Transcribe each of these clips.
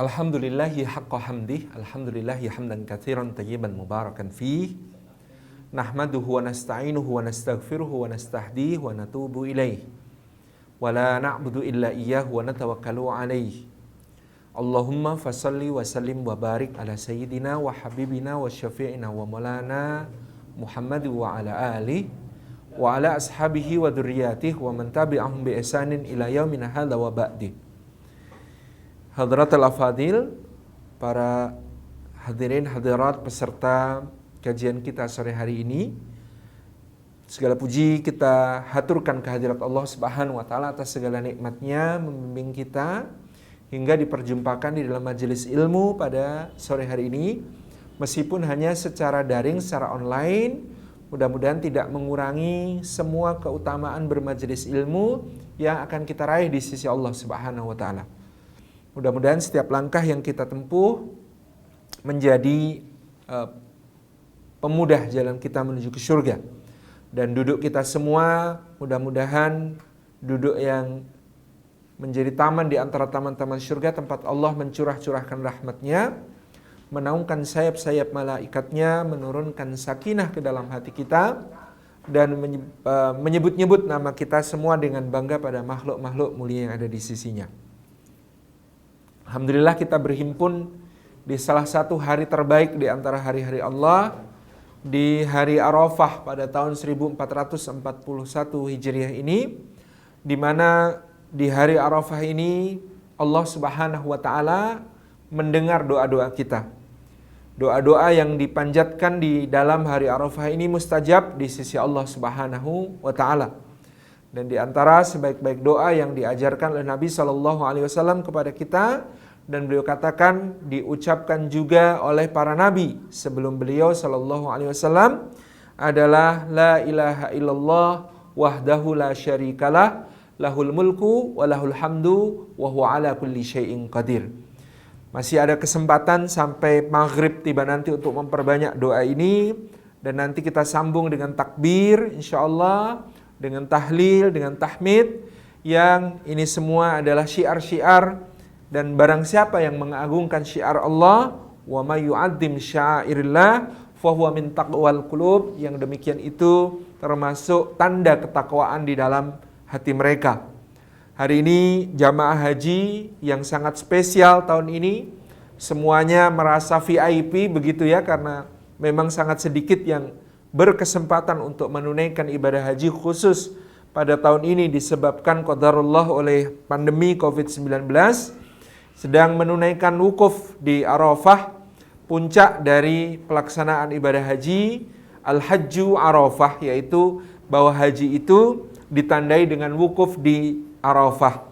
Alhamdulillahi haqqa hamdih, alhamdulillahi hamdan katsiran tayyiban mubarakan fih. Nahmaduhu wa nasta'inuhu wa nastaghfiruhu wa nastahdihi wa natubu ilaih. Wa la na'budu illa iyyahu wa natawakkalu alaih. Allahumma fasalli wa sallim wa barik ala sayyidina wa habibina wa syafi'ina wa maulana Muhammad wa ala alihi wa ala ashabihi wa dzurriyyatihi wa man tabi'ahum bi ihsanin ila yaumina hadza wa ba'di. Hadratul afadil, para hadirin hadirat peserta kajian kita sore hari ini, segala puji kita haturkan kehadirat Allah Subhanahu wa taala atas segala nikmatnya membimbing kita hingga diperjumpakan di dalam majelis ilmu pada sore hari ini, meskipun hanya secara daring, secara online. Mudah-mudahan tidak mengurangi semua keutamaan bermajelis ilmu yang akan kita raih di sisi Allah Subhanahu wa taala. Mudah-mudahan setiap langkah yang kita tempuh menjadi pemudah jalan kita menuju ke surga. Dan duduk kita semua mudah-mudahan duduk yang menjadi taman di antara taman-taman surga, tempat Allah mencurah-curahkan rahmatnya, menaungkan sayap-sayap malaikatnya, menurunkan sakinah ke dalam hati kita, dan menyebut-nyebut nama kita semua dengan bangga pada makhluk-makhluk mulia yang ada di sisinya. Alhamdulillah kita berhimpun di salah satu hari terbaik di antara hari-hari Allah, di hari Arafah pada tahun 1441 Hijriah ini, di mana di hari Arafah ini Allah Subhanahu wa taala mendengar doa-doa kita. Doa-doa yang dipanjatkan di dalam hari Arafah ini mustajab di sisi Allah Subhanahu wa taala. Dan di antara sebaik-baik doa yang diajarkan oleh Nabi SAW kepada kita, dan beliau katakan diucapkan juga oleh para nabi sebelum beliau SAW, adalah la ilaha illallah wahdahu la syarikalah lahul mulku wa lahul hamdu wa huwa ala kulli syai'in qadir. Masih ada kesempatan sampai maghrib tiba nanti untuk memperbanyak doa ini, dan nanti kita sambung dengan takbir insyaallah, dengan tahlil, dengan tahmid, yang ini semua adalah syiar-syiar. Dan barang siapa yang mengagungkan syiar Allah, wa may yu'azzim sya'airillah fa huwa min taqwal qulub, yang demikian itu termasuk tanda ketakwaan di dalam hati mereka. Hari ini jamaah haji yang sangat spesial tahun ini, semuanya merasa VIP begitu ya, karena memang sangat sedikit yang berkesempatan untuk menunaikan ibadah haji khusus pada tahun ini disebabkan qadarullah oleh pandemi COVID-19, sedang menunaikan wukuf di Arafah, puncak dari pelaksanaan ibadah haji, Al-Hajju Arafah, yaitu bahwa haji itu ditandai dengan wukuf di Arafah,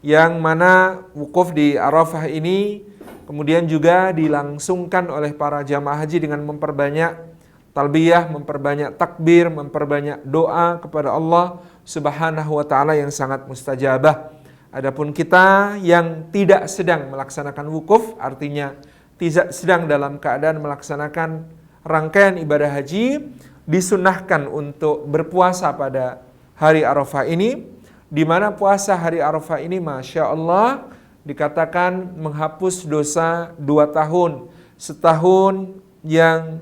yang mana wukuf di Arafah ini kemudian juga dilangsungkan oleh para jamaah haji dengan memperbanyak talbiyah, memperbanyak takbir, memperbanyak doa kepada Allah Subhanahu wa taala yang sangat mustajabah. Adapun kita yang tidak sedang melaksanakan wukuf, artinya tidak sedang dalam keadaan melaksanakan rangkaian ibadah haji, disunnahkan untuk berpuasa pada hari Arafah ini, di mana puasa hari Arafah ini Masya Allah dikatakan menghapus dosa 2 tahun, setahun yang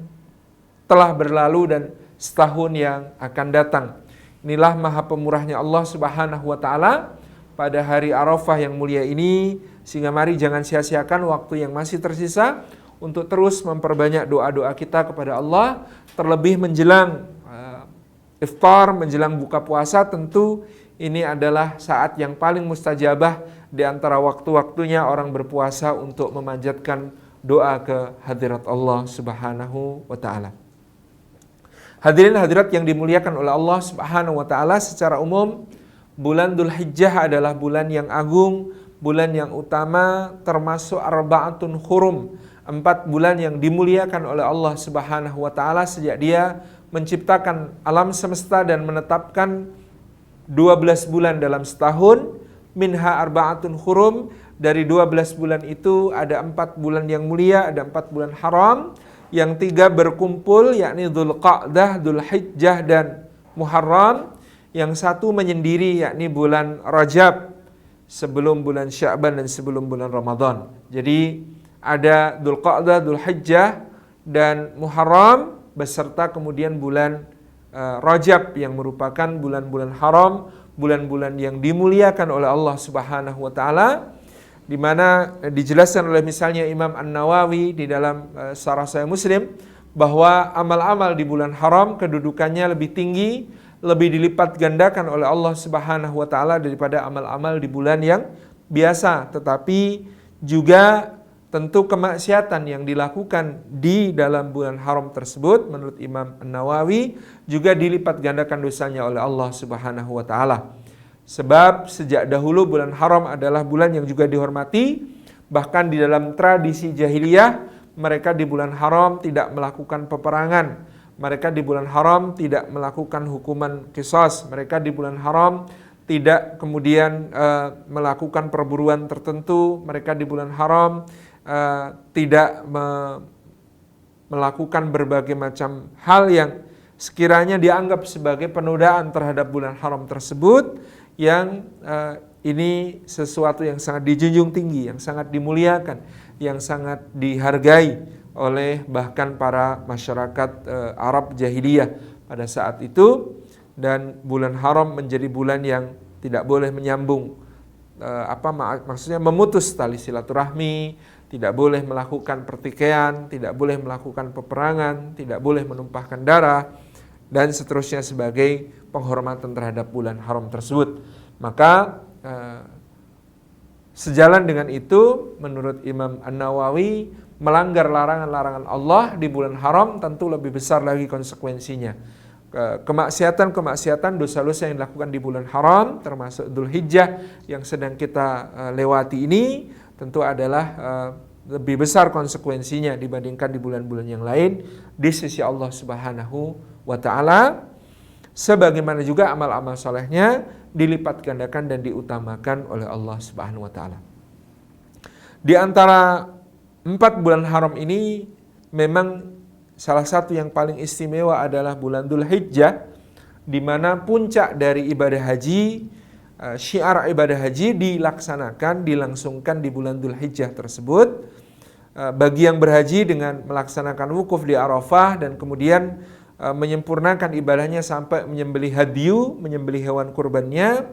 telah berlalu dan setahun yang akan datang. Inilah maha pemurahnya Allah Subhanahu wa taala pada hari Arafah yang mulia ini, sehingga mari jangan sia-siakan waktu yang masih tersisa untuk terus memperbanyak doa-doa kita kepada Allah, terlebih menjelang iftar, menjelang buka puasa. Tentu ini adalah saat yang paling mustajabah di antara waktu-waktunya orang berpuasa untuk memanjatkan doa ke hadirat Allah Subhanahu wa taala. Hadirin hadirat yang dimuliakan oleh Allah Subhanahu wa taala, secara umum bulan Dzulhijjah adalah bulan yang agung, bulan yang utama, termasuk arba'atun hurum, 4 bulan yang dimuliakan oleh Allah Subhanahu wa taala sejak Dia menciptakan alam semesta dan menetapkan 12 bulan dalam setahun. Minha arba'atun hurum, dari 12 bulan itu ada 4 bulan yang mulia, ada 4 bulan haram. Yang 3 berkumpul, yakni Dzulqa'dah, Dzulhijjah, dan Muharram. Yang 1 menyendiri, yakni bulan Rajab. sebelum bulan Sya'ban dan sebelum bulan Ramadan. Jadi ada Dzulqa'dah, Dzulhijjah dan Muharram beserta kemudian bulan Rajab yang merupakan bulan-bulan haram, bulan-bulan yang dimuliakan oleh Allah Subhanahu wa taala, di mana dijelaskan oleh misalnya Imam An-Nawawi di dalam Syarah Sahih Muslim bahwa amal-amal di bulan haram kedudukannya lebih tinggi, lebih dilipat gandakan oleh Allah Subhanahu wa taala daripada amal-amal di bulan yang biasa. Tetapi juga tentu kemaksiatan yang dilakukan di dalam bulan haram tersebut menurut Imam An-Nawawi juga dilipat gandakan dosanya oleh Allah Subhanahu wa taala. Sebab sejak dahulu bulan haram adalah bulan yang juga dihormati, bahkan di dalam tradisi jahiliyah mereka di bulan haram tidak melakukan peperangan, mereka di bulan haram tidak melakukan hukuman qisas, mereka di bulan haram tidak kemudian melakukan perburuan tertentu, mereka di bulan haram tidak melakukan berbagai macam hal yang sekiranya dianggap sebagai penodaan terhadap bulan haram tersebut, yang ini sesuatu yang sangat dijunjung tinggi, yang sangat dimuliakan, yang sangat dihargai oleh bahkan para masyarakat Arab jahiliyah pada saat itu. Dan bulan haram menjadi bulan yang tidak boleh menyambung maksudnya memutus tali silaturahmi, tidak boleh melakukan pertikaian, tidak boleh melakukan peperangan, tidak boleh menumpahkan darah, dan seterusnya sebagai penghormatan terhadap bulan haram tersebut. Maka sejalan dengan itu, menurut Imam An-Nawawi, melanggar larangan-larangan Allah di bulan haram tentu lebih besar lagi konsekuensinya. Kemaksiatan-kemaksiatan, dosa-dosa yang dilakukan di bulan haram, termasuk Dzulhijjah yang sedang kita lewati ini, tentu adalah lebih besar konsekuensinya dibandingkan di bulan-bulan yang lain di sisi Allah Subhanahu wa taala. Sebagaimana juga amal-amal solehnya dilipat gandakan dan diutamakan oleh Allah Subhanahu wa taala. Di antara 4 bulan haram ini memang salah satu yang paling istimewa adalah bulan Dzulhijjah, di mana puncak dari ibadah haji, syiar ibadah haji dilangsungkan di bulan Dzulhijjah tersebut. Bagi yang berhaji dengan melaksanakan wukuf di Arafah dan kemudian menyempurnakan ibadahnya sampai menyembelih hadyu, menyembelih hewan kurbannya.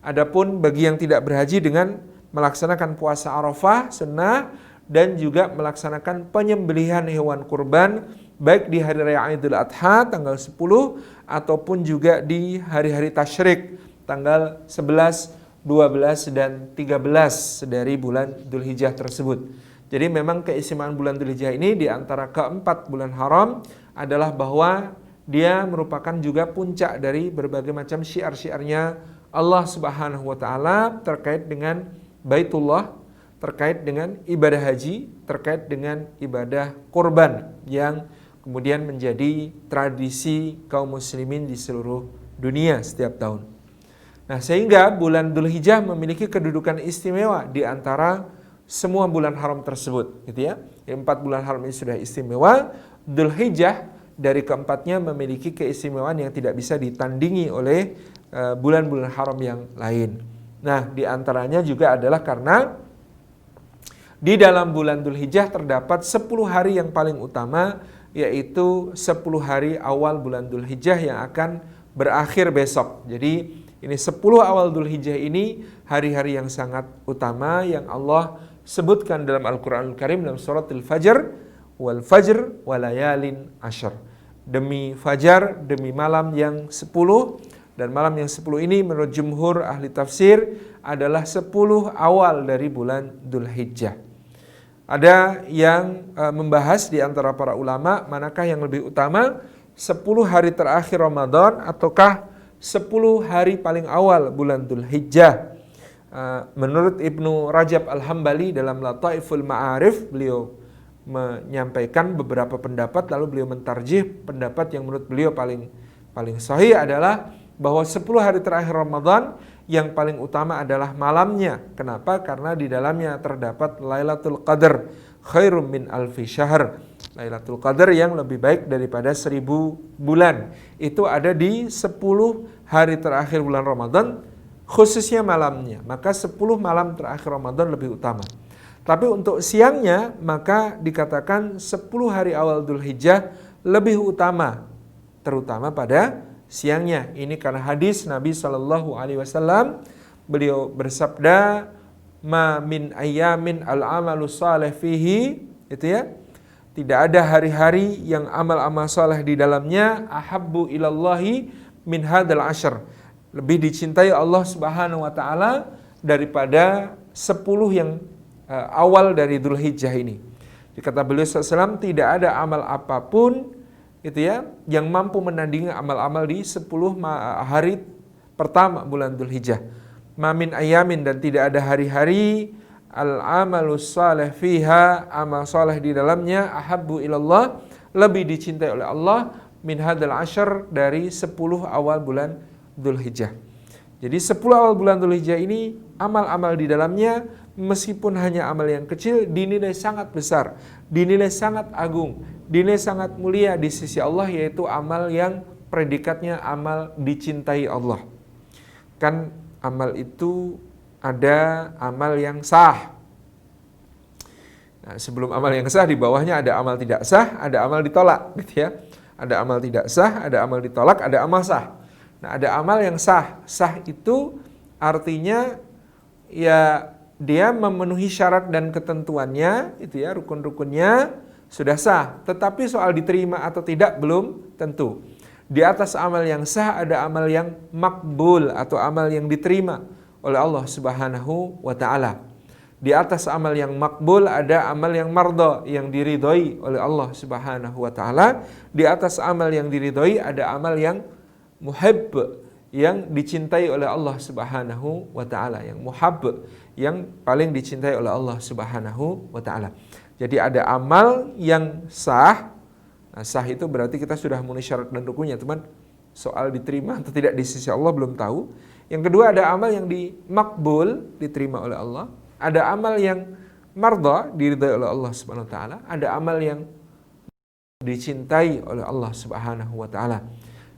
Adapun bagi yang tidak berhaji dengan melaksanakan puasa Arafah sunnah dan juga melaksanakan penyembelihan hewan kurban baik di hari raya Idul Adha tanggal 10 ataupun juga di hari-hari tasyrik tanggal 11, 12 dan 13 dari bulan Dzulhijjah tersebut. Jadi memang keistimewaan bulan Dzulhijjah ini di antara keempat bulan haram adalah bahwa dia merupakan juga puncak dari berbagai macam syiar-syiarnya Allah Subhanahu wa taala terkait dengan Baitullah, terkait dengan ibadah haji, terkait dengan ibadah kurban yang kemudian menjadi tradisi kaum muslimin di seluruh dunia setiap tahun. Nah, sehingga bulan Dzulhijjah memiliki kedudukan istimewa di antara semua bulan haram tersebut, gitu ya. 4 bulan haram ini sudah istimewa, Dzulhijjah dari keempatnya memiliki keistimewaan yang tidak bisa ditandingi oleh bulan-bulan haram yang lain. Nah, di antaranya juga adalah karena di dalam bulan Dzulhijjah terdapat 10 hari yang paling utama, yaitu 10 hari awal bulan Dzulhijjah yang akan berakhir besok. Jadi ini 10 awal Dzulhijjah ini hari-hari yang sangat utama yang Allah sebutkan dalam Al-Quranul Karim dalam surat Al-Fajr, wal fajr walayalin ashar. Demi fajar, demi malam yang 10, dan malam yang 10 ini menurut jumhur ahli tafsir adalah 10 awal dari bulan Dzulhijjah. Ada yang membahas di antara para ulama manakah yang lebih utama, 10 hari terakhir Ramadan ataukah 10 hari paling awal bulan Dzulhijjah. Menurut Ibnu Rajab Al-Hambali dalam Lataiful Ma'arif, beliau menyampaikan beberapa pendapat, lalu beliau mentarjih pendapat yang menurut beliau paling sahih adalah bahwa 10 hari terakhir Ramadan yang paling utama adalah malamnya. Kenapa? Karena di dalamnya terdapat Lailatul Qadar khairum min alfi syahr. Lailatul Qadar yang lebih baik daripada 1000 bulan. Itu ada di 10 hari terakhir bulan Ramadan, khususnya malamnya, maka 10 malam terakhir Ramadan lebih utama. Tapi untuk siangnya, maka dikatakan 10 hari awal Dzulhijjah lebih utama, terutama pada siangnya. Ini karena hadis Nabi SAW, beliau bersabda, ma min ayyamin al-amalu salih fihi, itu ya, tidak ada hari-hari yang amal-amal saleh di dalamnya ahabbu ilallahi min hadzal ashr, lebih dicintai Allah Subhanahu wa taala daripada 10 yang awal dari Dzulhijjah ini. Dikata beliau SAW, tidak ada amal apapun itu ya yang mampu menandingi amal-amal di 10 hari pertama bulan Dzulhijjah. Mamin ayamin, dan tidak ada hari-hari al-amalus salih fiha, amal saleh di dalamnya ahabbu ilallah, lebih dicintai oleh Allah min hadzal ashr, dari 10 awal bulan Dzulhijjah. Jadi 10 awal bulan Dzulhijjah ini amal-amal di dalamnya meskipun hanya amal yang kecil dinilai sangat besar, dinilai sangat agung, dinilai sangat mulia di sisi Allah, yaitu amal yang predikatnya amal dicintai Allah. Kan amal itu ada amal yang sah. Nah, sebelum amal yang sah, di bawahnya ada amal tidak sah, ada amal ditolak, gitu ya. Ada amal tidak sah, ada amal ditolak, ada amal sah. Nah, ada amal yang sah. Sah itu artinya ya dia memenuhi syarat dan ketentuannya, itu ya, rukun-rukunnya sudah sah. Tetapi soal diterima atau tidak belum tentu. Di atas amal yang sah ada amal yang makbul atau amal yang diterima oleh Allah Subhanahu wa taala. Di atas amal yang makbul ada amal yang mardha, yang diridhoi oleh Allah Subhanahu wa taala. Di atas amal yang diridhoi ada amal yang muhib, yang dicintai oleh Allah Subhanahu wa taala, yang muhab, yang paling dicintai oleh Allah Subhanahu wa taala. Jadi ada amal yang sah. Nah, sah itu berarti kita sudah memenuhi syarat dan rukunnya, teman. Soal diterima atau tidak di sisi Allah belum tahu. Yang kedua, ada amal yang makbul, diterima oleh Allah. Ada amal yang mardha, diridhai oleh Allah Subhanahu wa taala. Ada amal yang dicintai oleh Allah Subhanahu wa taala.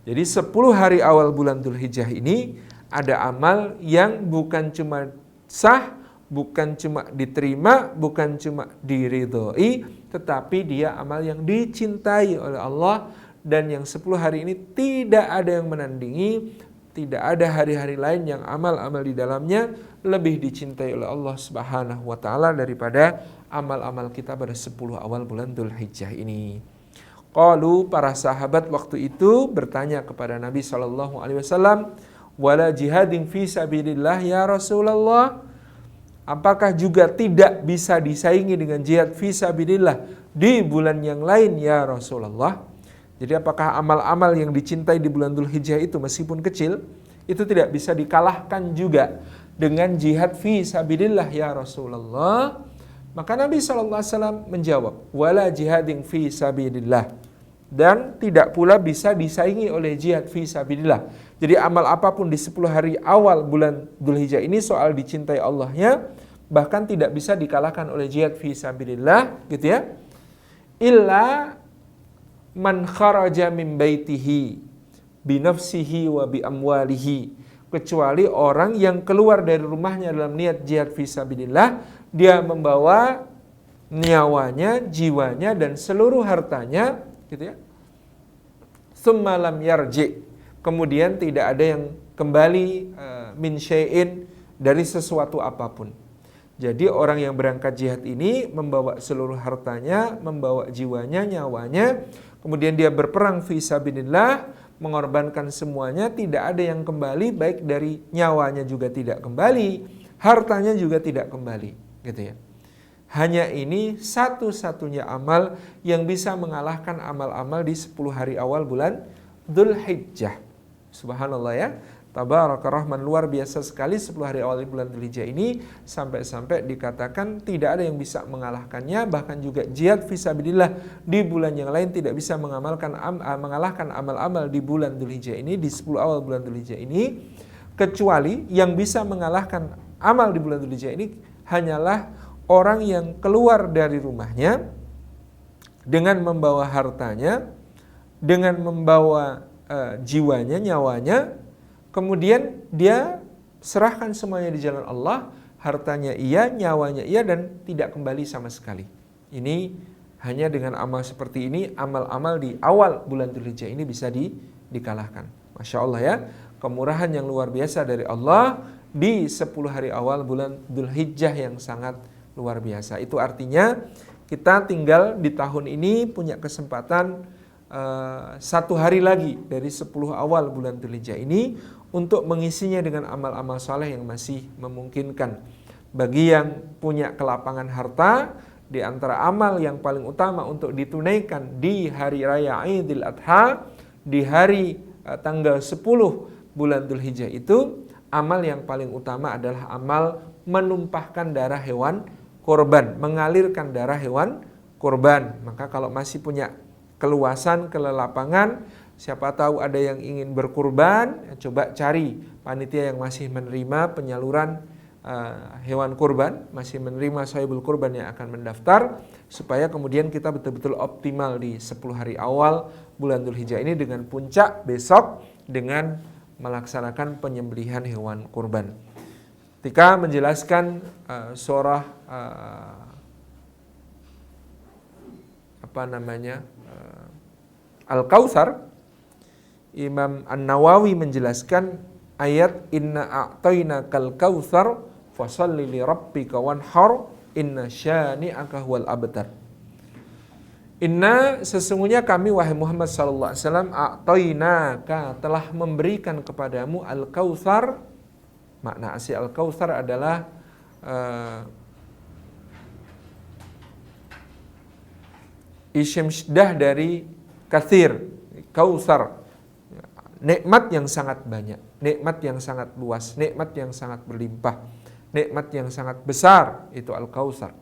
Jadi 10 hari awal bulan Dzulhijjah ini ada amal yang bukan cuma sah, bukan cuma diterima, bukan cuma diridhoi, tetapi dia amal yang dicintai oleh Allah. Dan yang 10 hari ini tidak ada yang menandingi, tidak ada hari-hari lain yang amal-amal di dalamnya lebih dicintai oleh Allah Subhanahu wa taala daripada amal-amal kita pada 10 awal bulan Dzulhijjah ini. Qalu, para sahabat waktu itu bertanya kepada Nabi SAW, wala jihadin fi sabilillah ya Rasulullah, apakah juga tidak bisa disaingi dengan jihad fi sabilillah di bulan yang lain ya Rasulullah? Jadi apakah amal-amal yang dicintai di bulan Dzulhijjah itu meskipun kecil, itu tidak bisa dikalahkan juga dengan jihad fi sabilillah ya Rasulullah? Maka Nabi SAW menjawab, wala jihadin fi sabilillah, dan tidak pula bisa disaingi oleh jihad fi sabilillah. Jadi amal apapun di 10 hari awal bulan Dzulhijjah ini soal dicintai Allahnya, bahkan tidak bisa dikalahkan oleh jihad fi sabilillah, gitu ya. Illa man kharaja min baitihi binafsihi wa bi amwalihi, kecuali orang yang keluar dari rumahnya dalam niat jihad fi sabilillah, dia membawa nyawanya, jiwanya, dan seluruh hartanya, gitu ya. Tsumma lam yarji, kemudian tidak ada yang kembali min syai'in, dari sesuatu apapun. Jadi orang yang berangkat jihad ini membawa seluruh hartanya, membawa jiwanya, nyawanya, kemudian dia berperang fi sabilillah, mengorbankan semuanya, tidak ada yang kembali, baik dari nyawanya juga tidak kembali, hartanya juga tidak kembali, gitu ya. Hanya ini satu-satunya amal yang bisa mengalahkan amal-amal di 10 hari awal bulan Dzulhijjah. Subhanallah ya. Tabaraka Rahman, luar biasa sekali 10 hari awal bulan Dzulhijjah ini, sampai-sampai dikatakan tidak ada yang bisa mengalahkannya. Bahkan juga jihad fisabilillah di bulan yang lain tidak bisa mengalahkan amal-amal di bulan Dzulhijjah ini, di 10 awal bulan Dzulhijjah ini, kecuali yang bisa mengalahkan amal di bulan Dzulhijjah ini hanyalah orang yang keluar dari rumahnya dengan membawa hartanya, dengan membawa jiwanya, nyawanya, kemudian dia serahkan semuanya di jalan Allah, hartanya iya, nyawanya iya, dan tidak kembali sama sekali. Ini hanya dengan amal seperti ini, amal-amal di awal bulan Dzulhijjah ini bisa dikalahkan. Masya Allah ya, kemurahan yang luar biasa dari Allah di 10 hari awal bulan Dzulhijjah yang sangat luar biasa. Itu artinya kita tinggal di tahun ini punya kesempatan 1 hari lagi dari 10 awal bulan Dzulhijjah ini untuk mengisinya dengan amal-amal saleh yang masih memungkinkan. Bagi yang punya kelapangan harta, di antara amal yang paling utama untuk ditunaikan di hari raya Idul Adha, di hari tanggal 10 bulan Dzulhijjah itu, amal yang paling utama adalah amal menumpahkan darah hewan korban, mengalirkan darah hewan korban. Maka kalau masih punya keluasan, kelelapangan, siapa tahu ada yang ingin berkurban, coba cari panitia yang masih menerima penyaluran hewan kurban, masih menerima sahibul kurban yang akan mendaftar, supaya kemudian kita betul-betul optimal di 10 hari awal bulan Dzulhijjah ini, dengan puncak besok dengan melaksanakan penyembelihan hewan kurban. Ketika menjelaskan surah Al-Kautsar, Imam An-Nawawi menjelaskan ayat inna a'tainakal kautsar fasholli li rabbika wanhar inna syani'aka huwal abtar. Inna, sesungguhnya kami wahai Muhammad sallallahu alaihi wasallam, a'tainaka, telah memberikan kepadamu al-kautsar. Makna asli al-kautsar adalah isim syiddah dari katsir, kautsar, nikmat yang sangat banyak, nikmat yang sangat luas, nikmat yang sangat berlimpah, nikmat yang sangat besar, itu al-kautsar.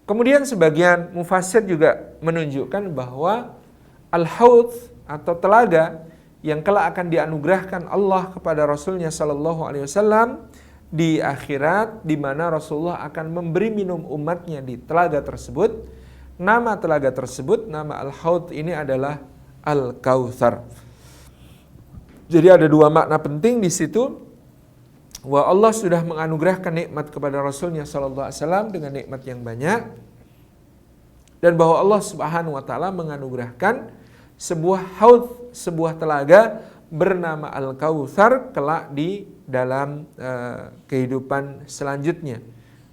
Kemudian sebagian mufassir juga menunjukkan bahwa al-haud atau telaga yang kelak akan dianugerahkan Allah kepada Rasulnya Sallallahu Alaihi Wasallam di akhirat, di mana Rasulullah akan memberi minum umatnya di telaga tersebut. Nama telaga tersebut, nama al-haud ini adalah al-kautsar. Jadi ada dua makna penting di situ, bahwa Allah sudah menganugerahkan nikmat kepada Rasulnya Sallallahu Alaihi Wasallam dengan nikmat yang banyak, dan bahwa Allah Subhanahu Wa Taala menganugerahkan sebuah haud, sebuah telaga bernama Al-Kautsar kelak di dalam kehidupan selanjutnya.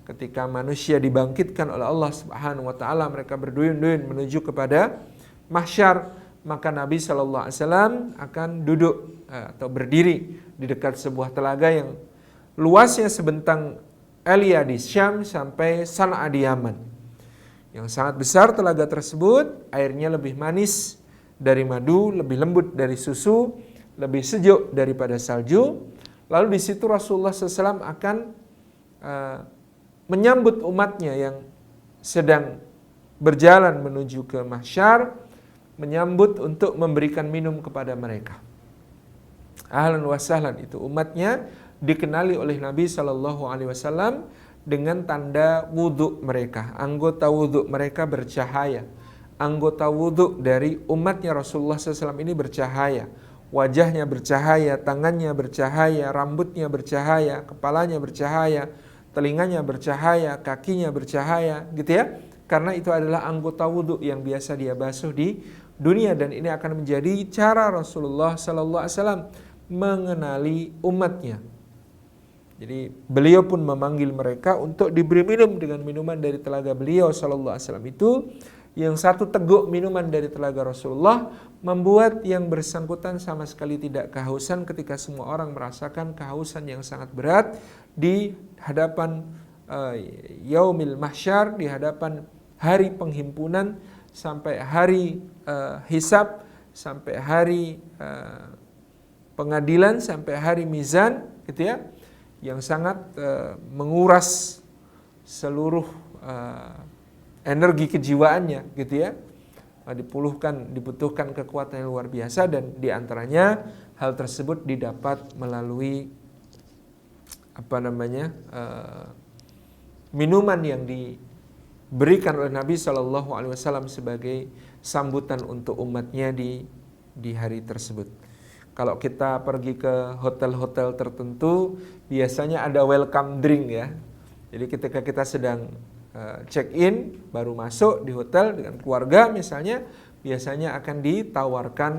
Ketika manusia dibangkitkan oleh Allah Subhanahu Wa Taala, mereka berduyun-duyun menuju kepada mahsyar, maka Nabi Shallallahu Alaihi Wasallam akan duduk atau berdiri di dekat sebuah telaga yang luasnya sebentang Elia di Syam sampai San'a di Yaman. Yang sangat besar telaga tersebut, airnya lebih manis dari madu, lebih lembut dari susu, lebih sejuk daripada salju. Lalu di situ Rasulullah SAW akan menyambut umatnya yang sedang berjalan menuju ke mahsyar, menyambut untuk memberikan minum kepada mereka. Ahlan wa sahlan, itu umatnya dikenali oleh Nabi SAW dengan tanda wudhu mereka. Anggota wudhu mereka bercahaya. Anggota wudhu dari umatnya Rasulullah SAW ini bercahaya. Wajahnya bercahaya, tangannya bercahaya, rambutnya bercahaya, kepalanya bercahaya, telinganya bercahaya, kakinya bercahaya, gitu ya. Karena itu adalah anggota wudhu yang biasa dia basuh di dunia, dan ini akan menjadi cara Rasulullah SAW mengenali umatnya. Jadi beliau pun memanggil mereka untuk diberi minum dengan minuman dari telaga beliau sallallahu alaihi wasallam itu. Yang satu teguk minuman dari telaga Rasulullah membuat yang bersangkutan sama sekali tidak kehausan, ketika semua orang merasakan kehausan yang sangat berat di hadapan yaumil mahsyar, di hadapan hari penghimpunan, sampai hari hisab, sampai hari pengadilan, sampai hari mizan, gitu ya, yang sangat menguras seluruh energi kejiwaannya, gitu ya. Dibutuhkan kekuatan yang luar biasa, dan diantaranya hal tersebut didapat melalui minuman yang diberikan oleh Nabi Shallallahu Alaihi Wasallam sebagai sambutan untuk umatnya di hari tersebut. Kalau kita pergi ke hotel-hotel tertentu, biasanya ada welcome drink ya. Jadi ketika kita sedang check-in, baru masuk di hotel dengan keluarga misalnya, biasanya akan ditawarkan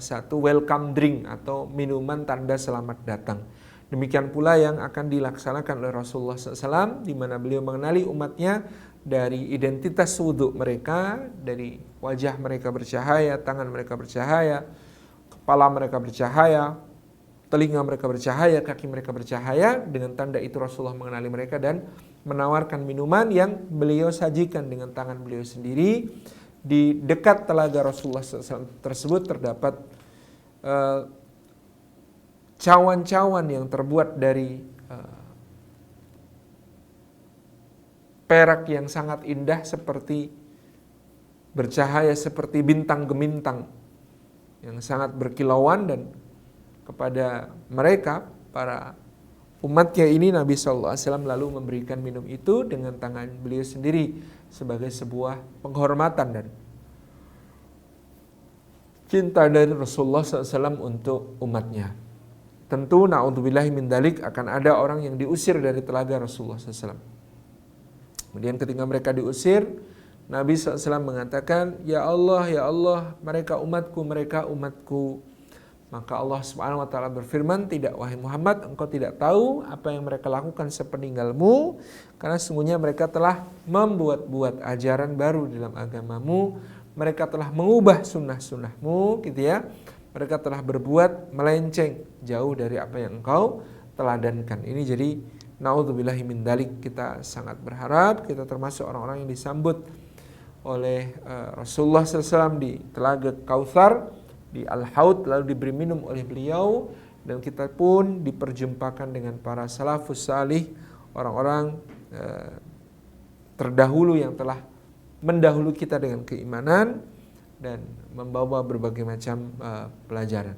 satu welcome drink atau minuman tanda selamat datang. Demikian pula yang akan dilaksanakan oleh Rasulullah SAW, di mana beliau mengenali umatnya dari identitas wudhu mereka, dari wajah mereka bercahaya, tangan mereka bercahaya, kepala mereka bercahaya, telinga mereka bercahaya, kaki mereka bercahaya. Dengan tanda itu Rasulullah mengenali mereka dan menawarkan minuman yang beliau sajikan dengan tangan beliau sendiri. Di dekat telaga Rasulullah SAW tersebut terdapat cawan-cawan yang terbuat dari perak yang sangat indah, seperti bercahaya seperti bintang gemintang yang sangat berkilauan. Dan kepada mereka, para umatnya ini, Nabi SAW lalu memberikan minum itu dengan tangan beliau sendiri sebagai sebuah penghormatan dan cinta dari Rasulullah SAW untuk umatnya. Tentu na'udzubillahi min dalik, akan ada orang yang diusir dari telaga Rasulullah SAW. Kemudian ketika mereka diusir, Nabi SAW mengatakan, ya Allah, mereka umatku. Maka Allah Subhanahu wa taala berfirman, tidak wahai Muhammad, engkau tidak tahu apa yang mereka lakukan sepeninggalmu, karena sesungguhnya mereka telah membuat-buat ajaran baru dalam agamamu, mereka telah mengubah sunnah-sunnahmu, gitu ya. Mereka telah berbuat melenceng jauh dari apa yang engkau teladankan. Ini jadi naudzubillahi min dalik, kita sangat berharap kita termasuk orang-orang yang disambut oleh Rasulullah SAW di Telaga Kautsar, di Al-Haud, lalu diberi minum oleh beliau, dan kita pun diperjumpakan dengan para salafus salih, orang-orang terdahulu yang telah mendahului kita dengan keimanan dan membawa berbagai macam pelajaran.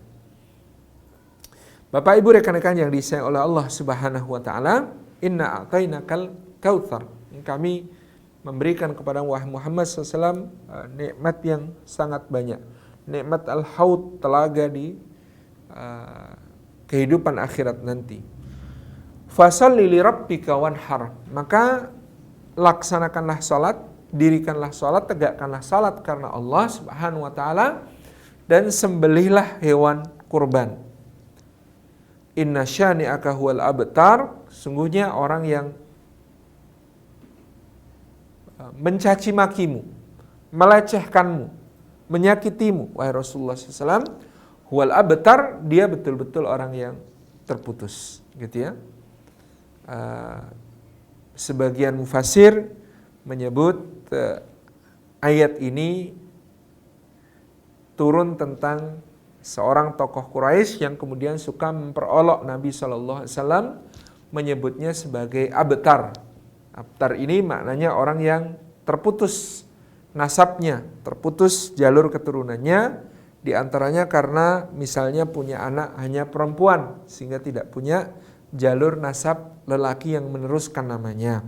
Bapak Ibu rekan-rekan yang disayang oleh Allah Subhanahu wa taala, inna a'tainakal kautsar. Kami memberikan kepada Muhammad SAW nikmat yang sangat banyak. Nikmat al-haud, telaga di kehidupan akhirat nanti. Fasalli li rabbika wanhar. Maka laksanakanlah salat, dirikanlah salat, tegakkanlah salat karena Allah Subhanahu wa taala, dan sembelihlah hewan kurban. Inna syani'aka huwal abtar. Sungguhnya orang yang mencaci makimu, melecehkanmu, menyakitimu, wahai Rasulullah SAW, huwal abtar, dia betul-betul orang yang terputus, gitu ya. Sebagian mufasir menyebut ayat ini turun tentang seorang tokoh Quraisy yang kemudian suka memperolok Nabi SAW, menyebutnya sebagai abtar. Abtar ini maknanya orang yang terputus nasabnya, terputus jalur keturunannya, diantaranya karena misalnya punya anak hanya perempuan, sehingga tidak punya jalur nasab lelaki yang meneruskan namanya.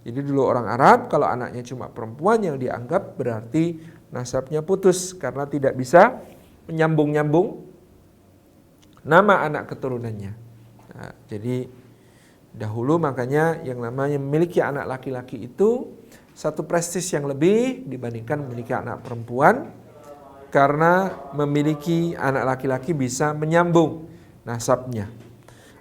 Jadi dulu orang Arab kalau anaknya cuma perempuan yang dianggap berarti nasabnya putus, karena tidak bisa menyambung-nyambung nama anak keturunannya. Nah, jadi dahulu makanya yang namanya memiliki anak laki-laki itu satu prestis yang lebih dibandingkan memiliki anak perempuan, karena memiliki anak laki-laki bisa menyambung nasabnya.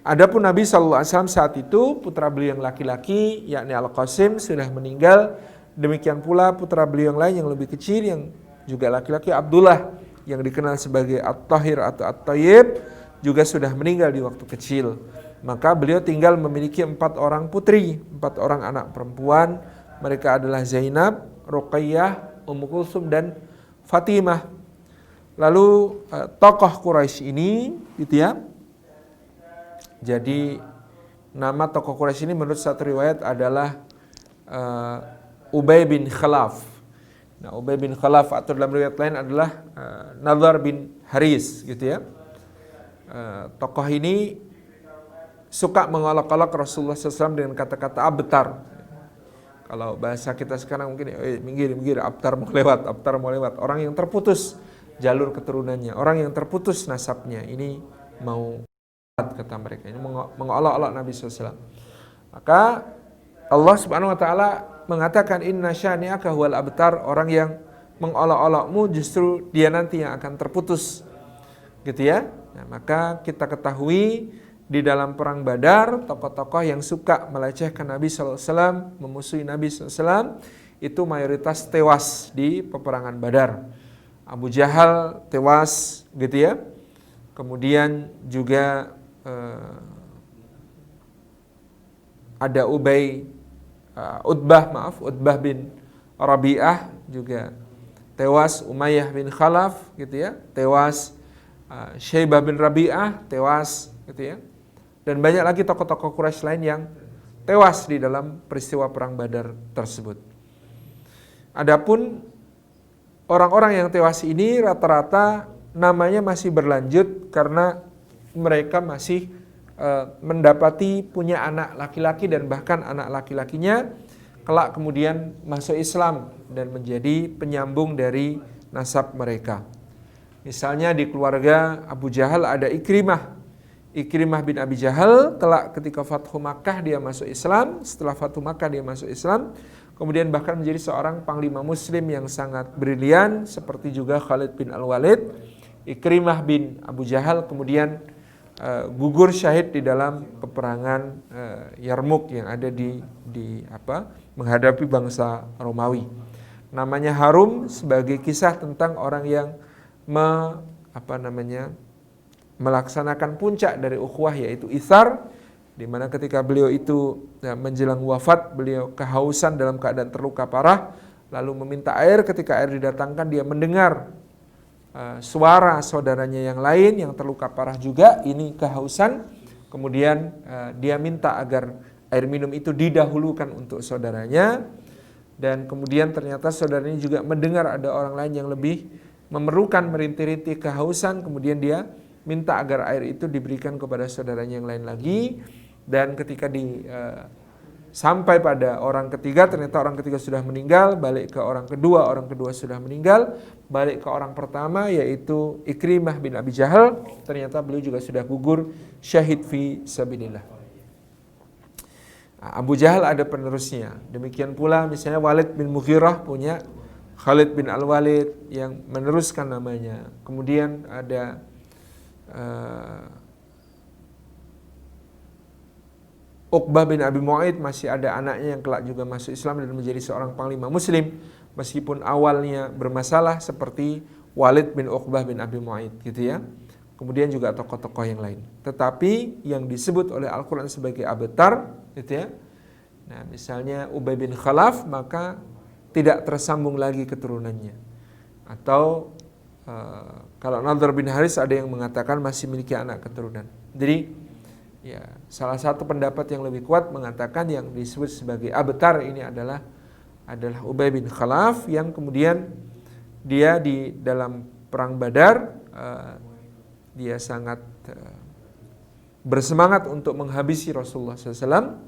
Adapun Nabi SAW saat itu putra beliau yang laki-laki yakni Al-Qasim sudah meninggal. Demikian pula putra beliau yang lain yang lebih kecil yang juga laki-laki, Abdullah yang dikenal sebagai At-Tahir atau At-Tayyib, juga sudah meninggal di waktu kecil. Maka beliau tinggal memiliki 4 orang putri, 4 orang anak perempuan. Mereka adalah Zainab, Ruqayyah, Ummu Kulsum, dan Fatimah. Lalu tokoh Quraisy ini, gitu ya. Jadi nama tokoh Quraisy ini menurut satu riwayat adalah Ubay bin Khalaf. Nah, Ubay bin Khalaf atau dalam riwayat lain adalah Nadhar bin Haris, gitu ya. Tokoh ini suka mengolok-olok Rasulullah SAW dengan kata-kata abtar. Kalau bahasa kita sekarang mungkin minggir, abtar mau lewat. Orang yang terputus jalur keturunannya. Orang yang terputus nasabnya ini mau, kata mereka, ini mengolok-olok Nabi SAW. Maka Allah Subhanahu wa taala mengatakan inna syani'aka huwal abtar, orang yang mengolok-olokmu justru dia nanti yang akan terputus. Gitu ya. Nah, maka kita ketahui di dalam perang Badar, tokoh-tokoh yang suka melecehkan Nabi SAW, memusuhi Nabi SAW, itu mayoritas tewas di peperangan Badar. Abu Jahal tewas, gitu ya. Kemudian juga ada Utbah bin Rabi'ah juga tewas, Umayyah bin Khalaf, gitu ya, tewas, Syaibah bin Rabi'ah tewas, gitu ya. Dan banyak lagi tokoh-tokoh Quraisy lain yang tewas di dalam peristiwa perang Badar tersebut. Adapun orang-orang yang tewas ini rata-rata namanya masih berlanjut karena mereka masih mendapati punya anak laki-laki dan bahkan anak laki-lakinya kelak kemudian masuk Islam dan menjadi penyambung dari nasab mereka. Misalnya di keluarga Abu Jahal ada Ikrimah bin Abi Jahal, kelak ketika Fathu Makkah dia masuk Islam, setelah Fathu Makkah dia masuk Islam, kemudian bahkan menjadi seorang panglima muslim yang sangat brilian, seperti juga Khalid bin Al-Walid. Ikrimah bin Abu Jahal kemudian gugur syahid di dalam peperangan Yarmuk yang ada di menghadapi bangsa Romawi. Namanya harum sebagai kisah tentang orang yang melaksanakan puncak dari ukhuwah, yaitu Itsar, di mana ketika beliau itu menjelang wafat, beliau kehausan dalam keadaan terluka parah, lalu meminta air. Ketika air didatangkan, dia mendengar suara saudaranya yang lain yang terluka parah juga, ini kehausan. Kemudian dia minta agar air minum itu didahulukan untuk saudaranya, dan kemudian ternyata saudaranya juga mendengar ada orang lain yang lebih memerlukan, merintih-rintih kehausan. Kemudian dia minta agar air itu diberikan kepada saudaranya yang lain lagi. Dan ketika sampai pada orang ketiga, ternyata orang ketiga sudah meninggal. Balik ke orang kedua sudah meninggal. Balik ke orang pertama, yaitu Ikrimah bin Abi Jahal, ternyata beliau juga sudah gugur syahid fi sabilillah. Abu Jahal ada penerusnya. Demikian pula misalnya Walid bin Mughirah punya Khalid bin Al-Walid yang meneruskan namanya. Kemudian ada Uqbah bin Abi Mu'aid, masih ada anaknya yang kelak juga masuk Islam dan menjadi seorang panglima muslim, meskipun awalnya bermasalah, seperti Walid bin Uqbah bin Abi Mu'aid, gitu ya. Kemudian juga tokoh-tokoh yang lain. Tetapi yang disebut oleh Al-Quran sebagai abtar, gitu ya. Nah, misalnya Ubay bin Khalaf, maka tidak tersambung lagi keturunannya. Atau kalau Nadhr bin Haris ada yang mengatakan masih memiliki anak keturunan. Jadi ya, salah satu pendapat yang lebih kuat mengatakan yang disebut sebagai abtar ini adalah Ubay bin Khalaf, yang kemudian dia di dalam perang Badar dia sangat bersemangat untuk menghabisi Rasulullah SAW.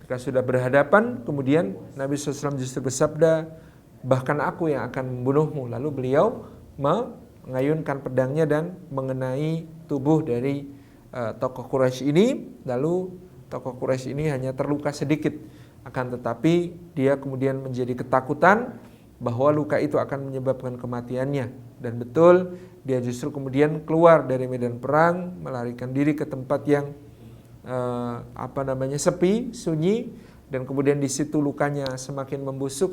Ketika sudah berhadapan, kemudian Nabi SAW justru bersabda, bahkan aku yang akan membunuhmu. Lalu beliau mengayunkan pedangnya dan mengenai tubuh dari tokoh Quraisy ini. Lalu tokoh Quraisy ini hanya terluka sedikit, akan tetapi dia kemudian menjadi ketakutan bahwa luka itu akan menyebabkan kematiannya. Dan betul, dia justru kemudian keluar dari medan perang, melarikan diri ke tempat yang sepi, sunyi, dan kemudian di situ lukanya semakin membusuk,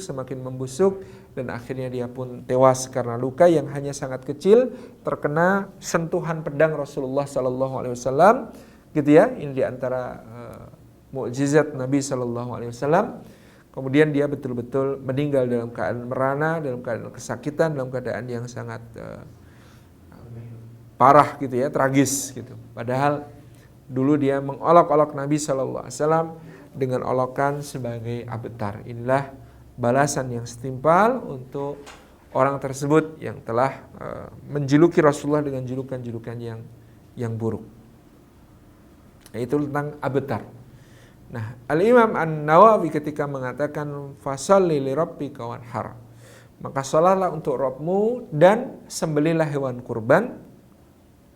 dan akhirnya dia pun tewas karena luka yang hanya sangat kecil, terkena sentuhan pedang Rasulullah SAW, gitu ya. Ini diantara mukjizat Nabi SAW. Kemudian dia betul-betul meninggal dalam keadaan merana, dalam keadaan kesakitan, dalam keadaan yang sangat parah, gitu ya, tragis, gitu. Padahal dulu dia mengolok-olok Nabi SAW dengan olokan sebagai abtar. Inilah balasan yang setimpal untuk orang tersebut yang telah menjuluki Rasulullah dengan julukan-julukan yang buruk. Itu tentang abtar. Nah, Al-Imam An-Nawawi ketika mengatakan fasalli li rabbika wanhar, maka sholatlah untuk Rabbmu dan sembelihlah hewan kurban.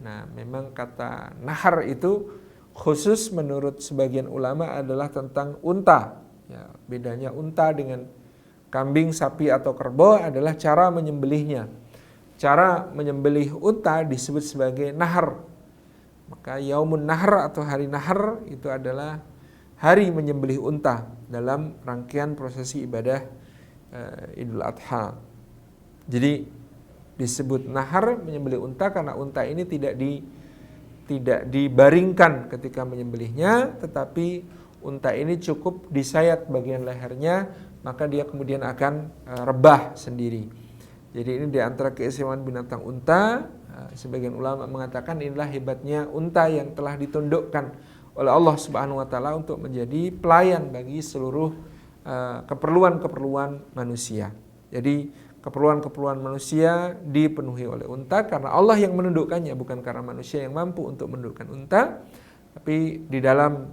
Nah, memang kata nahar itu khusus menurut sebagian ulama adalah tentang unta. Ya, bedanya unta dengan kambing, sapi atau kerbau adalah cara menyembelihnya. Cara menyembelih unta disebut sebagai nahar. Maka yaumun nahar atau hari nahar itu adalah hari menyembelih unta dalam rangkaian prosesi ibadah Idul Adha. Jadi disebut nahar menyembelih unta karena unta ini tidak dibaringkan ketika menyembelihnya, tetapi unta ini cukup disayat bagian lehernya, maka dia kemudian akan rebah sendiri. Jadi ini di antara keistimewaan binatang unta. Sebagian ulama mengatakan inilah hebatnya unta yang telah ditundukkan oleh Allah Subhanahu wa taala untuk menjadi pelayan bagi seluruh keperluan-keperluan manusia. Jadi keperluan-keperluan manusia dipenuhi oleh unta karena Allah yang menundukkannya, bukan karena manusia yang mampu untuk menundukkan unta. Tapi di dalam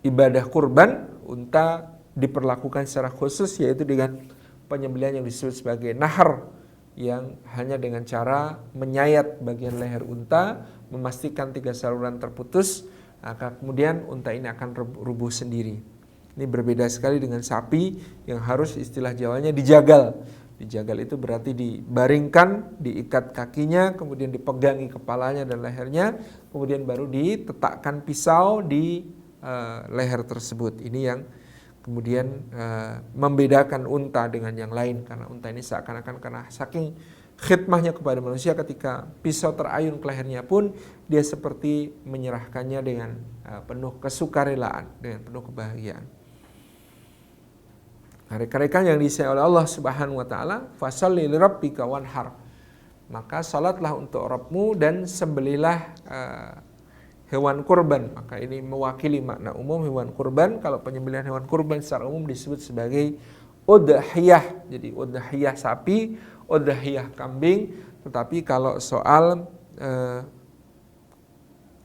ibadah kurban, unta diperlakukan secara khusus, yaitu dengan penyembelihan yang disebut sebagai nahar, yang hanya dengan cara menyayat bagian leher unta, memastikan 3 saluran terputus, maka kemudian unta ini akan rubuh sendiri. Ini berbeda sekali dengan sapi yang harus istilah Jawanya dijagal. Dijagal itu berarti dibaringkan, diikat kakinya, kemudian dipegangi kepalanya dan lehernya, kemudian baru ditetakkan pisau di leher tersebut. Ini yang kemudian membedakan unta dengan yang lain, karena unta ini seakan-akan karena saking khidmahnya kepada manusia, ketika pisau terayun ke lehernya pun dia seperti menyerahkannya dengan penuh kesukarelaan, dengan penuh kebahagiaan. Rekan-rekan yang disayang oleh Allah Subhanahu wa taala, fasholli lirabbika wanhar. Maka salatlah untuk Rabbmu dan sembelihlah hewan kurban. Maka ini mewakili makna umum hewan kurban. Kalau penyembelihan hewan kurban secara umum disebut sebagai udhiyah. Jadi udhiyah sapi, udhiyah kambing. Tetapi kalau soal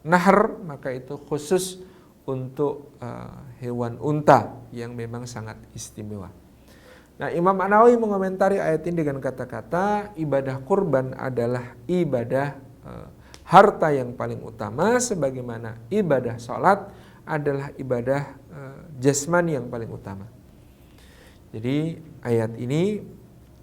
nahar, maka itu khusus untuk hewan unta yang memang sangat istimewa. Nah, Imam An-Nawawi mengomentari ayat ini dengan kata-kata ibadah kurban adalah ibadah harta yang paling utama, sebagaimana ibadah sholat adalah ibadah jasmani yang paling utama. Jadi ayat ini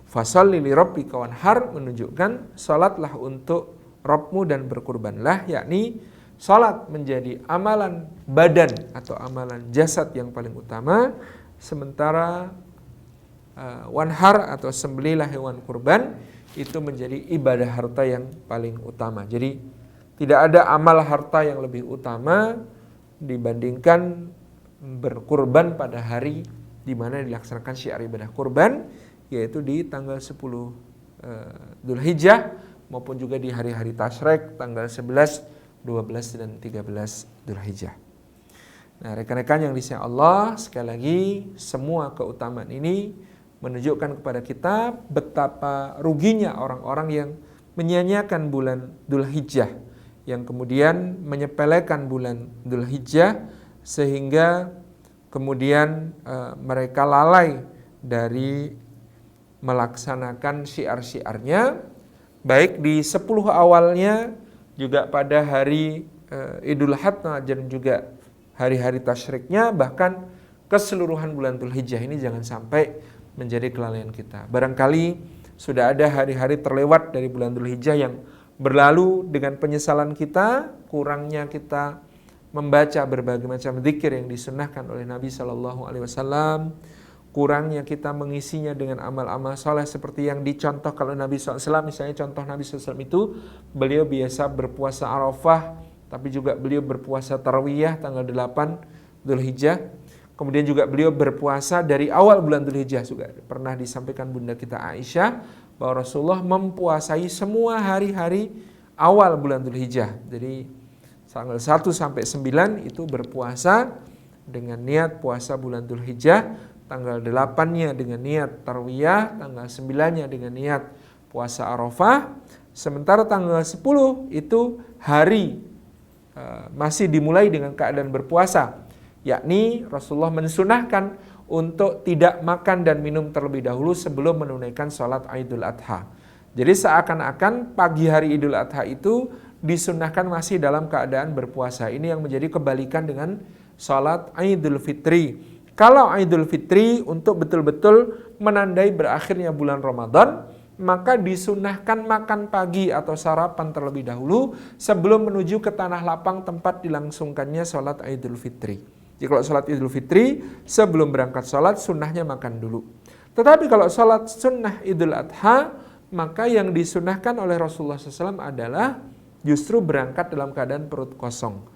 fasholli lirabbika wanhar menunjukkan sholatlah untuk Rabbmu dan berkurbanlah, yakni sholat menjadi amalan badan atau amalan jasad yang paling utama, sementara wanhar atau sembelihlah hewan kurban itu menjadi ibadah harta yang paling utama. Jadi tidak ada amal harta yang lebih utama dibandingkan berkurban pada hari di mana dilaksanakan syiar ibadah kurban, yaitu di tanggal 10 Dzulhijjah maupun juga di hari-hari tasyrik tanggal 11, 12 dan 13 Dzulhijjah. Nah, rekan-rekan yang disayang Allah, sekali lagi semua keutamaan ini menunjukkan kepada kita betapa ruginya orang-orang yang menyia-nyiakan bulan Dzulhijjah, yang kemudian menyepelekan bulan Dzulhijjah sehingga kemudian mereka lalai dari melaksanakan syiar-syiarnya, baik di 10 awalnya, juga pada hari Idul Adha dan juga hari-hari tasyriknya, bahkan keseluruhan bulan Dzulhijjah ini jangan sampai menjadi kelalaian kita. Barangkali sudah ada hari-hari terlewat dari bulan Dzulhijjah yang berlalu dengan penyesalan kita, kurangnya kita membaca berbagai macam zikir yang disunnahkan oleh Nabi SAW, kurangnya kita mengisinya dengan amal-amal saleh seperti yang dicontoh kalau Nabi SAW. Misalnya contoh Nabi SAW itu beliau biasa berpuasa Arafah, tapi juga beliau berpuasa Tarawiyah tanggal 8 Dzulhijjah. Kemudian juga beliau berpuasa dari awal bulan Dzulhijjah juga. Pernah disampaikan Bunda kita Aisyah bahwa Rasulullah mempuasai semua hari-hari awal bulan Dzulhijjah. Jadi tanggal 1 sampai 9 itu berpuasa dengan niat puasa bulan Dzulhijjah, tanggal 8-nya dengan niat Tarwiyah, tanggal 9-nya dengan niat puasa Arafah. Sementara tanggal 10 itu hari masih dimulai dengan keadaan berpuasa, yakni Rasulullah mensunahkan untuk tidak makan dan minum terlebih dahulu sebelum menunaikan sholat Idul Adha. Jadi seakan-akan pagi hari Idul Adha itu disunahkan masih dalam keadaan berpuasa. Ini yang menjadi kebalikan dengan sholat Idul Fitri. Kalau Idul Fitri untuk betul-betul menandai berakhirnya bulan Ramadan, maka disunahkan makan pagi atau sarapan terlebih dahulu sebelum menuju ke tanah lapang tempat dilangsungkannya sholat Idul Fitri. Jadi kalau sholat Idul Fitri, sebelum berangkat sholat, sunnahnya makan dulu. Tetapi kalau sholat sunnah Idul Adha, maka yang disunahkan oleh Rasulullah SAW adalah justru berangkat dalam keadaan perut kosong.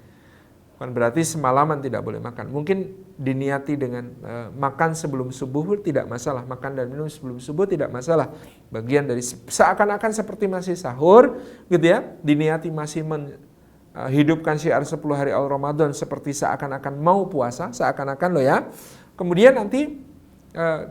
Bukan berarti semalaman tidak boleh makan. Mungkin diniati dengan makan sebelum subuh tidak masalah. Makan dan minum sebelum subuh tidak masalah. Bagian dari seakan-akan seperti masih sahur gitu ya. Diniati masih hidupkan syiar 10 hari awal Ramadan seperti seakan-akan mau puasa. Seakan-akan loh ya. Kemudian nanti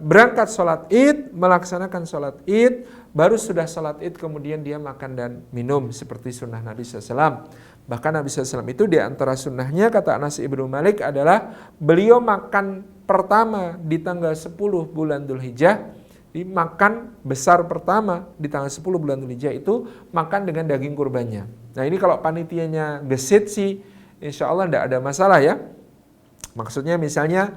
berangkat sholat id, melaksanakan sholat id, baru sudah sholat id kemudian dia makan dan minum seperti sunnah Nabi SAW. Bahkan Nabi SAW itu di antara sunnahnya, kata Anas ibnu Malik, adalah beliau makan pertama di tanggal 10 bulan Dzulhijjah, makan besar pertama di tanggal 10 bulan Dzulhijjah itu makan dengan daging kurbannya. Nah ini kalau panitianya gesit sih insya Allah tidak ada masalah ya. Maksudnya misalnya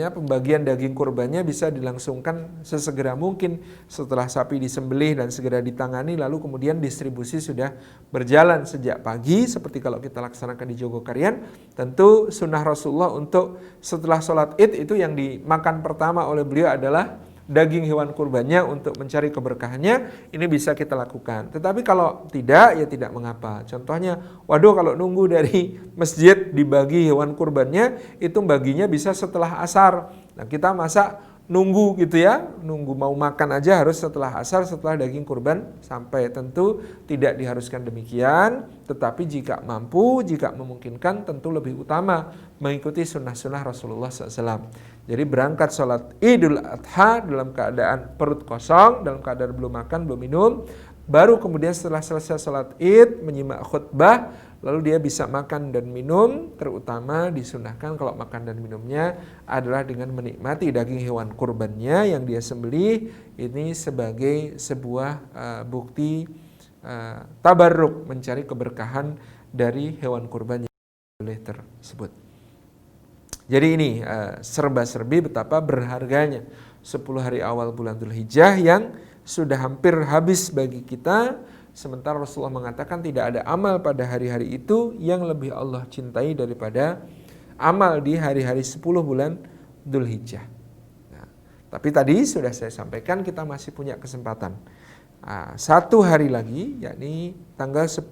pembagian daging kurbannya bisa dilangsungkan sesegera mungkin setelah sapi disembelih dan segera ditangani, lalu kemudian distribusi sudah berjalan sejak pagi seperti kalau kita laksanakan di Jogokarian. Tentu sunnah Rasulullah untuk setelah sholat id itu yang dimakan pertama oleh beliau adalah daging hewan kurbannya untuk mencari keberkahannya. Ini bisa kita lakukan. Tetapi kalau tidak, ya tidak mengapa. Contohnya, waduh kalau nunggu dari masjid dibagi hewan kurbannya, itu baginya bisa setelah asar. Nah kita masa nunggu gitu ya, nunggu mau makan aja harus setelah asar, setelah daging kurban sampai. Tentu tidak diharuskan demikian, tetapi jika mampu, jika memungkinkan, tentu lebih utama mengikuti sunnah-sunnah Rasulullah SAW. Jadi berangkat sholat Idul Adha dalam keadaan perut kosong, dalam keadaan belum makan, belum minum, baru kemudian setelah selesai sholat id, menyimak khutbah, lalu dia bisa makan dan minum. Terutama disunahkan kalau makan dan minumnya adalah dengan menikmati daging hewan kurbannya yang dia sembelih. Ini sebagai sebuah bukti tabarruk, mencari keberkahan dari hewan kurban yang boleh tersebut. Jadi ini serba-serbi betapa berharganya 10 hari awal bulan Dzulhijjah yang sudah hampir habis bagi kita. Sementara Rasulullah mengatakan tidak ada amal pada hari-hari itu yang lebih Allah cintai daripada amal di hari-hari 10 bulan Dzulhijjah. Nah, tapi tadi sudah saya sampaikan kita masih punya kesempatan. Satu hari lagi, yakni tanggal 10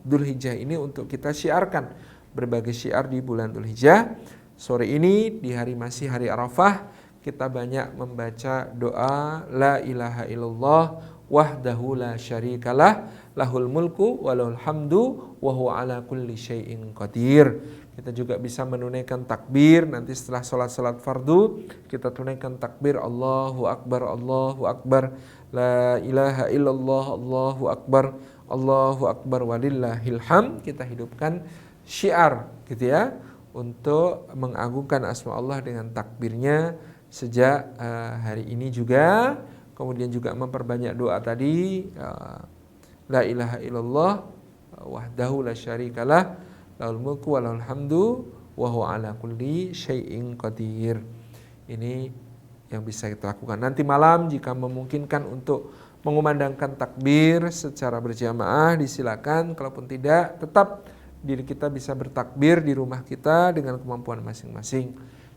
Dzulhijjah ini untuk kita syiarkan berbagai syiar di bulan Dzulhijjah. Sore ini di masih hari Arafah, kita banyak membaca doa La ilaha illallah wahdahu la syarikalah lahul mulku walahul hamdu wa huwa ala kulli syai'in qadir. Kita juga bisa menunaikan takbir. Nanti setelah sholat fardu kita tunaikan takbir Allahu Akbar, Allahu Akbar, La ilaha illallah, Allahu Akbar walillahil hamd. Kita hidupkan syiar gitu ya, untuk mengagungkan asma Allah dengan takbirnya sejak hari ini juga. Kemudian juga memperbanyak doa tadi, La ilaha illallah wahdahu la syarikalah lahul mulku wa lahul hamdu wa huwa ala kulli syai'in qadir. Ini yang bisa kita lakukan. Nanti malam jika memungkinkan untuk mengumandangkan takbir secara berjamaah disilakan. Kalaupun tidak, tetap diri kita bisa bertakbir di rumah kita dengan kemampuan masing-masing.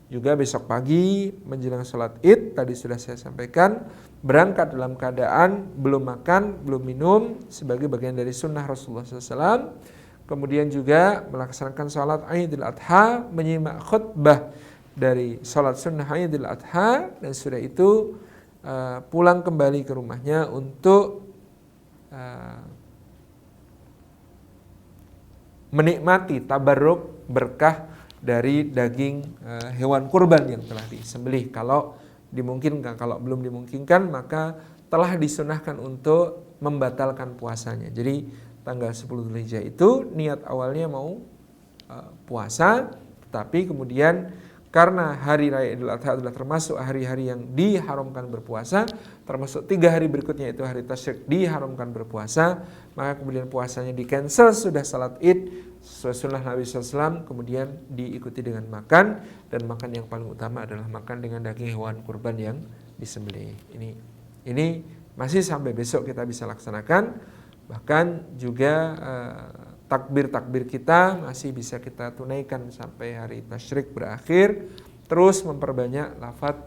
Juga besok pagi menjelang sholat id, tadi sudah saya sampaikan, berangkat dalam keadaan belum makan, belum minum sebagai bagian dari sunnah Rasulullah SAW. Kemudian juga melaksanakan sholat Idul Adha, menyimak khutbah dari sholat sunnah Idul Adha, dan sudah itu pulang kembali ke rumahnya untuk menikmati tabarruk berkah dari daging hewan kurban yang telah disembelih. Kalau dimungkinkan, kalau belum dimungkinkan maka telah disunahkan untuk membatalkan puasanya. Jadi tanggal 10 Dzulhijjah itu niat awalnya mau puasa, Tapi kemudian karena hari raya Idul Adha adalah termasuk hari-hari yang diharamkan berpuasa, termasuk 3 hari berikutnya itu hari tasyrik diharamkan berpuasa, maka kemudian puasanya di-cancel sudah salat Id sesuai sunnah Nabi SAW, kemudian diikuti dengan makan, dan makan yang paling utama adalah makan dengan daging hewan kurban yang disembelih. Ini masih sampai besok kita bisa laksanakan, bahkan juga takbir-takbir kita masih bisa kita tunaikan sampai hari tasyrik berakhir, terus memperbanyak lafaz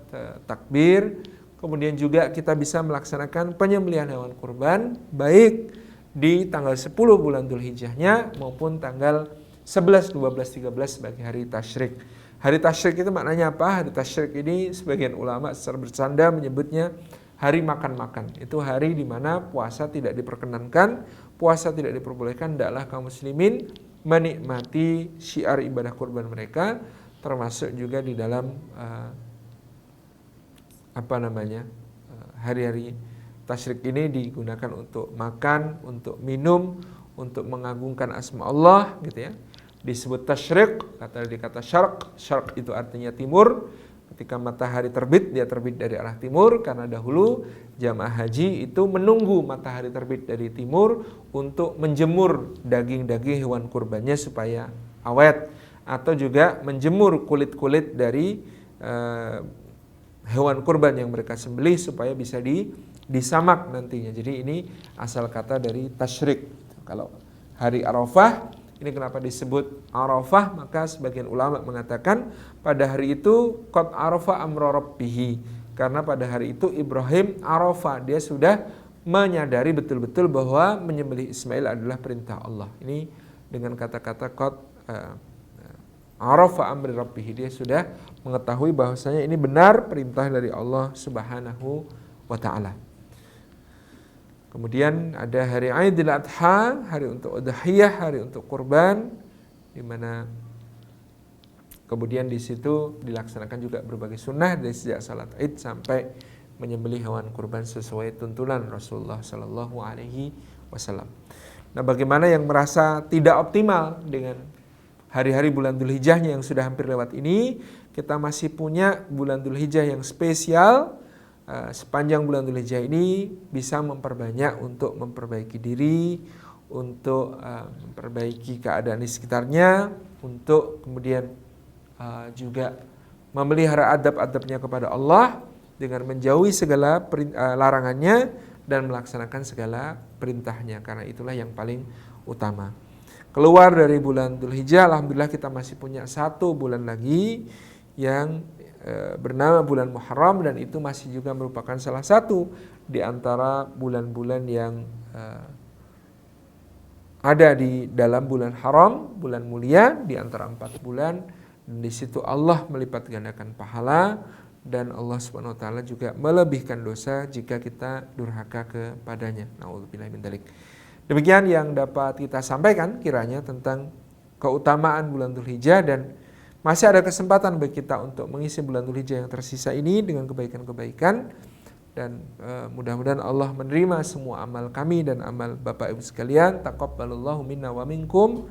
takbir. Kemudian juga kita bisa melaksanakan penyembelihan hewan kurban baik di tanggal 10 bulan Dzulhijjahnya maupun tanggal 11, 12, 13 sebagai hari tasyrik. Hari tasyrik itu maknanya apa? Hari tasyrik ini sebagian ulama secara bercanda menyebutnya hari makan-makan. Itu hari di mana puasa tidak diperkenankan, puasa tidak diperbolehkan, hendaklah kaum muslimin menikmati syiar ibadah kurban mereka, termasuk juga di dalam hari-hari tasyrik ini digunakan untuk makan, untuk minum, untuk mengagungkan asma Allah, gitu ya. Disebut tasyrik, kata syarq itu artinya timur. Ketika matahari terbit, dia terbit dari arah timur, karena dahulu jamaah haji itu menunggu matahari terbit dari timur untuk menjemur daging-daging hewan kurbannya supaya awet, atau juga menjemur kulit-kulit dari hewan kurban yang mereka sembelih supaya bisa disamak nantinya. Jadi ini asal kata dari tasyrik. Kalau hari Arafah, ini kenapa disebut Arafah? Maka sebagian ulama mengatakan pada hari itu qad arafa amra rabbih, karena pada hari itu Ibrahim Arafah, dia sudah menyadari betul-betul bahwa menyembelih Ismail adalah perintah Allah. Ini dengan kata-kata qad arafa amri rabbih, dia sudah mengetahui bahwasanya ini benar perintah dari Allah Subhanahu wa taala. Kemudian ada hari Idul Adha, hari untuk udhiyah, hari untuk kurban, di mana kemudian di situ dilaksanakan juga berbagai sunnah dari sejak salat Id sampai menyembelih hewan kurban sesuai tuntunan Rasulullah Sallallahu Alaihi Wasallam. Nah, bagaimana yang merasa tidak optimal dengan hari-hari bulan Dzulhijjahnya yang sudah hampir lewat ini? Kita masih punya bulan Dzulhijjah yang spesial. Sepanjang bulan Dzulhijjah ini bisa memperbanyak untuk memperbaiki diri, untuk memperbaiki keadaan di sekitarnya, untuk kemudian juga memelihara adab-adabnya kepada Allah dengan menjauhi segala larangannya dan melaksanakan segala perintahnya, karena itulah yang paling utama. Keluar dari bulan Dzulhijjah, alhamdulillah kita masih punya 1 bulan lagi yang bernama bulan Muharram, dan itu masih juga merupakan salah satu di antara bulan-bulan yang ada di dalam bulan haram, bulan mulia di antara 4 bulan, dan di situ Allah melipat gandakan pahala, dan Allah Subhanahu wa taala juga melebihkan dosa jika kita durhaka kepadanya. Nauzubillahi min dzalik. Demikian yang dapat kita sampaikan kiranya tentang keutamaan bulan Dzulhijjah, dan masih ada kesempatan bagi kita untuk mengisi bulan Dzulhijjah yang tersisa ini dengan kebaikan-kebaikan, dan mudah-mudahan Allah menerima semua amal kami dan amal Bapak Ibu sekalian. Taqabbalallahu minna wa minkum.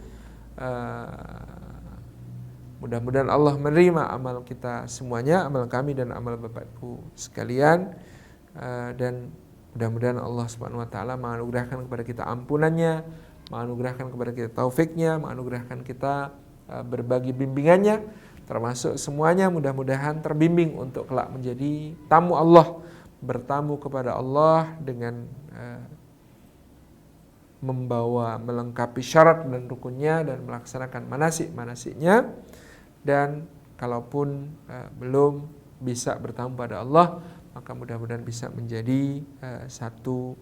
Mudah-mudahan Allah menerima amal kita semuanya, amal kami dan amal Bapak Ibu sekalian, dan mudah-mudahan Allah Subhanahu wa taala menganugerahkan kepada kita ampunannya, menganugerahkan kepada kita taufiknya, menganugerahkan kita berbagi bimbingannya, termasuk semuanya mudah-mudahan terbimbing untuk kelak menjadi tamu Allah, bertamu kepada Allah dengan membawa melengkapi syarat dan rukunnya dan melaksanakan manasik-manasiknya. Dan kalaupun belum bisa bertamu pada Allah, maka mudah-mudahan bisa menjadi satu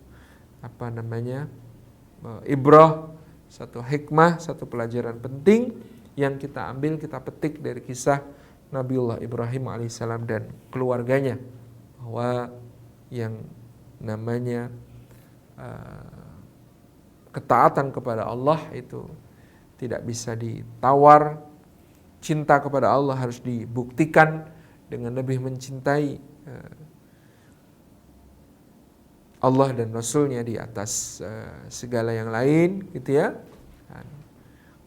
ibrah, satu hikmah, satu pelajaran penting yang kita ambil, kita petik dari kisah Nabiullah Ibrahim alaihissalam dan keluarganya, bahwa yang namanya ketaatan kepada Allah itu tidak bisa ditawar. Cinta kepada Allah harus dibuktikan dengan lebih mencintai Allah dan Rasulnya di atas segala yang lain, gitu ya.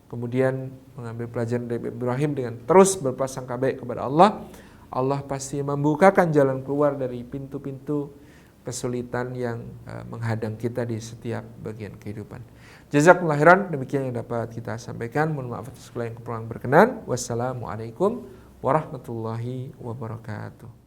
kemudian mengambil pelajaran dari Ibrahim dengan terus berprasangka baik kepada Allah, Allah pasti membukakan jalan keluar dari pintu-pintu kesulitan yang menghadang kita di setiap bagian kehidupan. Jazakumullah khairan, demikian yang dapat kita sampaikan. Mohon maaf atas segala yang kekurangan berkenan. Wassalamualaikum warahmatullahi wabarakatuh.